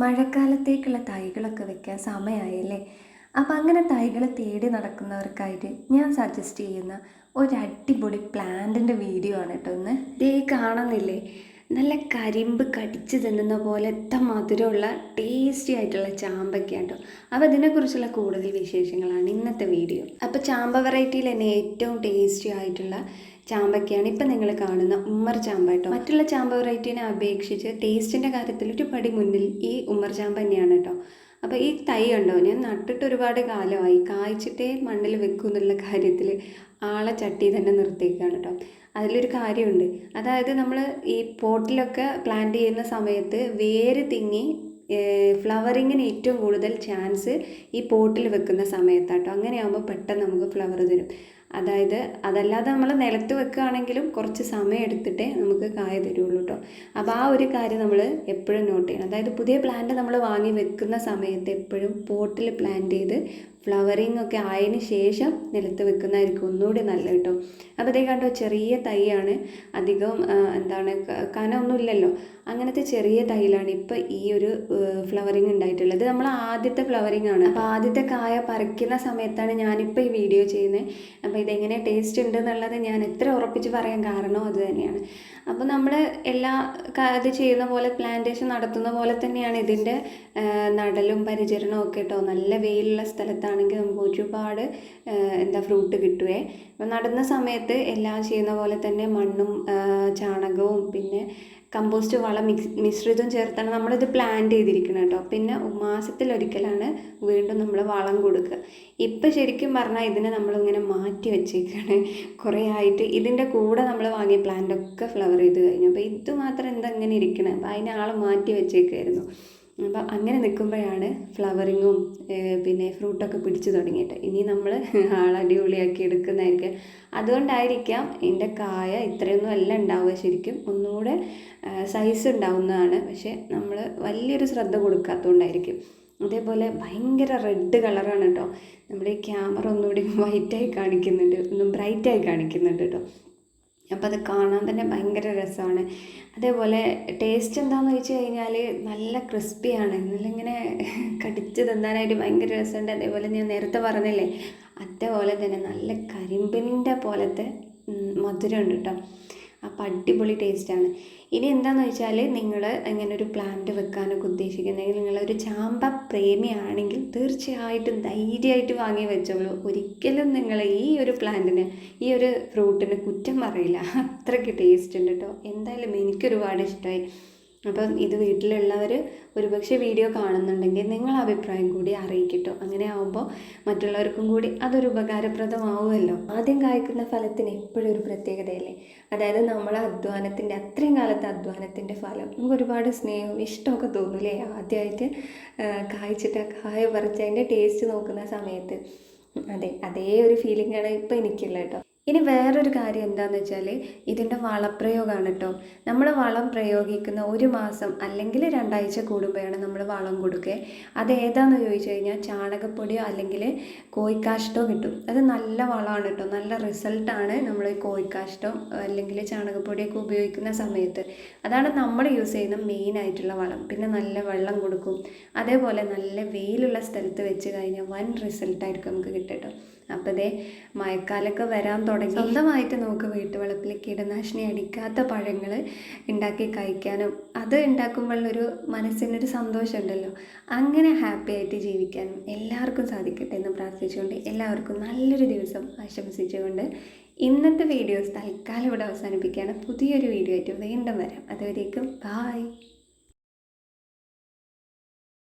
മഴക്കാലത്തേക്കുള്ള തൈകളൊക്കെ വെക്കാൻ സമയമായില്ലേ? അപ്പം അങ്ങനെ തൈകൾ തേടി നടക്കുന്നവർക്കായിട്ട് ഞാൻ സജസ്റ്റ് ചെയ്യുന്ന ഒരു അടിപൊളി പ്ലാന്റിൻ്റെ വീഡിയോ ആണ് കേട്ടോ ഇന്ന്. ദേ കാണുന്നില്ലേ, നല്ല കരിമ്പ് കടിച്ച് തിന്നുന്ന പോലത്തെ മധുരമുള്ള ടേസ്റ്റി ആയിട്ടുള്ള ചാമ്പയ്ക്ക കേട്ടോ. അപ്പോൾ ഇതിനെക്കുറിച്ചുള്ള കൂടുതൽ വിശേഷങ്ങളാണ് ഇന്നത്തെ വീഡിയോ. അപ്പോൾ ചാമ്പ വെറൈറ്റിയിൽ തന്നെ ഏറ്റവും ടേസ്റ്റി ആയിട്ടുള്ള ചാമ്പയ്ക്കയാണ് ഇപ്പം നിങ്ങൾ കാണുന്ന ഉമ്മർ ചാമ്പ കേട്ടോ. മറ്റുള്ള ചാമ്പ വെറൈറ്റീനെ അപേക്ഷിച്ച് ടേസ്റ്റിൻ്റെ കാര്യത്തിൽ ഒരു പടി മുന്നിൽ ഈ ഉമ്മർ ചാമ്പ തന്നെയാണ് കേട്ടോ. അപ്പോൾ ഈ തൈ കണ്ടോ, ഞാൻ നട്ടിട്ട് ഒരുപാട് കാലമായി, കായ്ച്ചിട്ടേ മണ്ണിൽ വെക്കും എന്നുള്ള കാര്യത്തിൽ ആളെ ചട്ടി തന്നെ നിർത്തിയേക്കാണ് കേട്ടോ. അതിലൊരു കാര്യമുണ്ട്, അതായത് നമ്മൾ ഈ പോട്ടിലൊക്കെ പ്ലാന്റ് ചെയ്യുന്ന സമയത്ത് വേര് തിങ്ങി ഫ്ലവറിങ്ങിന് ഏറ്റവും കൂടുതൽ ചാൻസ് ഈ പോട്ടിൽ വെക്കുന്ന സമയത്താട്ടോ. അങ്ങനെയാകുമ്പോൾ പെട്ടെന്ന് നമുക്ക് ഫ്ലവർ തരും. അതായത് അതല്ലാതെ നമ്മൾ നിലത്ത് വെക്കുകയാണെങ്കിലും കുറച്ച് സമയം എടുത്തിട്ടേ നമുക്ക് കായ തരുള്ളൂ കേട്ടോ. അപ്പോൾ ആ ഒരു കാര്യം നമ്മൾ എപ്പോഴും നോട്ട് ചെയ്യണം. അതായത് പുതിയ പ്ലാന്റ് നമ്മൾ വാങ്ങി വെക്കുന്ന സമയത്ത് എപ്പോഴും പോട്ടിൽ പ്ലാന്റ് ചെയ്ത് ഫ്ലവറിങ് ഒക്കെ ആയതിന് ശേഷം നിലത്ത് വെക്കുന്നതായിരിക്കും ഒന്നുകൂടി നല്ലത് കേട്ടോ. അപ്പോൾ ഇതേ കണ്ടോ, ചെറിയ തൈയാണ്, അധികം കനമൊന്നുമില്ലല്ലോ. അങ്ങനത്തെ ചെറിയ തൈയിലാണ് ഇപ്പോൾ ഈ ഒരു ഫ്ലവറിങ് ഉണ്ടായിട്ടുള്ളത്. ഇത് നമ്മൾ ആദ്യത്തെ ഫ്ലവറിങ് ആണ്. അപ്പോൾ ആദ്യത്തെ കായ പറിക്കുന്ന സമയത്താണ് ഞാനിപ്പോൾ ഈ വീഡിയോ ചെയ്യുന്നത്. അപ്പോൾ ഇതെങ്ങനെ ടേസ്റ്റ് ഉണ്ട് എന്നുള്ളത് ഞാൻ എത്ര ഉറപ്പിച്ച് പറയാൻ കാരണവും അത് തന്നെയാണ്. അപ്പോൾ നമ്മൾ ഇത് ചെയ്യുന്ന പോലെ, പ്ലാന്റേഷൻ നടത്തുന്ന പോലെ തന്നെയാണ് ഇതിൻ്റെ നടലും പരിചരണവും ഒക്കെ കേട്ടോ. നല്ല വെയിലുള്ള സ്ഥലത്താണെങ്കിൽ നമുക്ക് ഒരുപാട് ഫ്രൂട്ട് കിട്ടുവേ. അപ്പോൾ നടുന്ന സമയത്ത് എല്ലാം ചെയ്യുന്ന പോലെ തന്നെ മണ്ണും ചാണകവും പിന്നെ കമ്പോസ്റ്റ് വളം മിശ്രിതവും ചേർത്താണ് നമ്മളിത് പ്ലാന്റ് ചെയ്തിരിക്കുന്നത് കേട്ടോ. പിന്നെ മാസത്തിലൊരിക്കലാണ് വീണ്ടും നമ്മൾ വളം കൊടുക്കുക. ഇപ്പം ശരിക്കും പറഞ്ഞാൽ ഇതിനെ നമ്മളിങ്ങനെ മാറ്റി വെച്ചേക്കാണ് കുറേ ആയിട്ട്. ഇതിൻ്റെ കൂടെ നമ്മൾ വാങ്ങിയ പ്ലാന്റൊക്കെ ഫ്ലവർ ചെയ്ത് കഴിഞ്ഞു. അപ്പോൾ ഇത് മാത്രം എന്താ ഇങ്ങനെ ഇരിക്കണേ, അപ്പോൾ അതിനെ ആൾ മാറ്റി വെച്ചേക്കായിരുന്നു. അപ്പം അങ്ങനെ നിൽക്കുമ്പോഴാണ് ഫ്ലവറിങ്ങും പിന്നെ ഫ്രൂട്ടൊക്കെ പിടിച്ചു തുടങ്ങിയിട്ട്. ഇനി നമ്മൾ അടിപൊളിയാക്കി എടുക്കുന്നതായിരിക്കും. അതുകൊണ്ടായിരിക്കാം ഇതിൻ്റെ കായ ഇത്രയൊന്നും അല്ല ഉണ്ടാവുക, ശരിക്കും ഒന്നുകൂടെ സൈസ് ഉണ്ടാവുന്നതാണ്. പക്ഷേ നമ്മൾ വലിയൊരു ശ്രദ്ധ കൊടുക്കാത്തതുകൊണ്ടായിരിക്കും. അതേപോലെ ഭയങ്കര റെഡ് കളറാണ് കേട്ടോ. നമ്മുടെ ഈ ക്യാമറ ഒന്നുകൂടി വൈറ്റായി കാണിക്കുന്നുണ്ട്, ഒന്നും ബ്രൈറ്റായി കാണിക്കുന്നുണ്ട് കേട്ടോ. അപ്പോൾ അത് കാണാൻ തന്നെ ഭയങ്കര രസമാണ്. അതേപോലെ ടേസ്റ്റ് എന്താണെന്ന് വെച്ച് കഴിഞ്ഞാൽ നല്ല ക്രിസ്പിയാണ്, നല്ല ഇങ്ങനെ കടിച്ച് തിന്നാനായിട്ട് ഭയങ്കര രസമുണ്ട്. അതേപോലെ ഞാൻ നേരത്തെ പറഞ്ഞില്ലേ, അതേപോലെ തന്നെ നല്ല കരിമ്പിൻ്റെ പോലത്തെ മധുരമുണ്ട് കേട്ടോ. അപ്പോൾ അടിപൊളി ടേസ്റ്റാണ്. ഇനി എന്താണെന്ന് വെച്ചാൽ, നിങ്ങൾ ഇങ്ങനെ ഒരു പ്ലാന്റ് വെക്കാനൊക്കെ ഉദ്ദേശിക്കുന്നെങ്കിൽ, നിങ്ങളൊരു ചാമ്പ പ്രേമിയാണെങ്കിൽ തീർച്ചയായിട്ടും ധൈര്യമായിട്ട് വാങ്ങി വെച്ചോളൂ. ഒരിക്കലും നിങ്ങൾ ഈ ഒരു പ്ലാന്റിന്, ഈ ഒരു ഫ്രൂട്ടിന് കുറ്റം പറയില്ല. അത്രയ്ക്ക് ടേസ്റ്റ് ഉണ്ട് കേട്ടോ. എന്തായാലും എനിക്കൊരുപാട് ഇഷ്ടമായി. അപ്പം ഇത് വീട്ടിലുള്ളവർ ഒരുപക്ഷെ വീഡിയോ കാണുന്നുണ്ടെങ്കിൽ നിങ്ങൾ അഭിപ്രായം കൂടി അറിയിക്കട്ടോ. അങ്ങനെ ആവുമ്പോൾ മറ്റുള്ളവർക്കും കൂടി അതൊരു ഉപകാരപ്രദമാവുമല്ലോ. ആദ്യം കായ്ക്കുന്ന ഫലത്തിന് എപ്പോഴും ഒരു പ്രത്യേകതയല്ലേ. അതായത് നമ്മളെ അധ്വാനത്തിൻ്റെ, അത്രയും കാലത്തെ അധ്വാനത്തിൻ്റെ ഫലം നമുക്ക് ഒരുപാട് സ്നേഹവും ഇഷ്ടമൊക്കെ തോന്നൂലേ. ആദ്യമായിട്ട് കായ്ച്ചിട്ട് കായ പറിച്ച് അതിൻ്റെ ടേസ്റ്റ് നോക്കുന്ന സമയത്ത് അതേ ഒരു ഫീലിംഗാണ് ഇപ്പോൾ എനിക്കുള്ളത് കേട്ടോ. ഇനി വേറൊരു കാര്യം എന്താണെന്ന് വെച്ചാൽ, ഇതിൻ്റെ വളപ്രയോഗമാണ് കേട്ടോ. നമ്മൾ വളം പ്രയോഗിക്കുന്ന 1 മാസം അല്ലെങ്കിൽ 2 ആഴ്ച കൂടുമ്പോഴാണ് നമ്മൾ വളം കൊടുക്കുക. അത് ഏതാണെന്ന് ചോദിച്ചു കഴിഞ്ഞാൽ ചാണകപ്പൊടിയോ അല്ലെങ്കിൽ കോഴിക്കാഷ്ടോ കിട്ടും. അത് നല്ല വളമാണ് കേട്ടോ, നല്ല റിസൾട്ടാണ് നമ്മൾ കോഴിക്കാഷ്ടോ അല്ലെങ്കിൽ ചാണകപ്പൊടിയൊക്കെ ഉപയോഗിക്കുന്ന സമയത്ത്. അതാണ് നമ്മൾ യൂസ് ചെയ്യുന്ന മെയിനായിട്ടുള്ള വളം. പിന്നെ നല്ല വെള്ളം കൊടുക്കും. അതേപോലെ നല്ല വെയിലുള്ള സ്ഥലത്ത് വെച്ച് കഴിഞ്ഞാൽ വൻ റിസൾട്ടായിരിക്കും നമുക്ക് കിട്ടും. അപ്പോൾ മഴക്കാലമൊക്കെ വരാൻ തുടങ്ങി, സ്വന്തമായിട്ട് നമുക്ക് വീട്ടുവളപ്പിൽ കീടനാശിനി അടിക്കാത്ത പഴങ്ങൾ ഉണ്ടാക്കി കഴിക്കാനും അത് ഉണ്ടാക്കുമ്പോഴുള്ളൊരു മനസ്സിനൊരു സന്തോഷമുണ്ടല്ലോ. അങ്ങനെ ഹാപ്പി ആയിട്ട് ജീവിക്കാനും എല്ലാവർക്കും സാധിക്കട്ടെ എന്ന് പ്രാർത്ഥിച്ചുകൊണ്ട് എല്ലാവർക്കും നല്ലൊരു ദിവസം ആശംസിച്ചുകൊണ്ട് ഇന്നത്തെ വീഡിയോസ് തൽക്കാലം ഇവിടെ അവസാനിപ്പിക്കുകയാണ്. പുതിയൊരു വീഡിയോ ആയിട്ട് വീണ്ടും വരാം. അതുവരേക്കും ബായ്.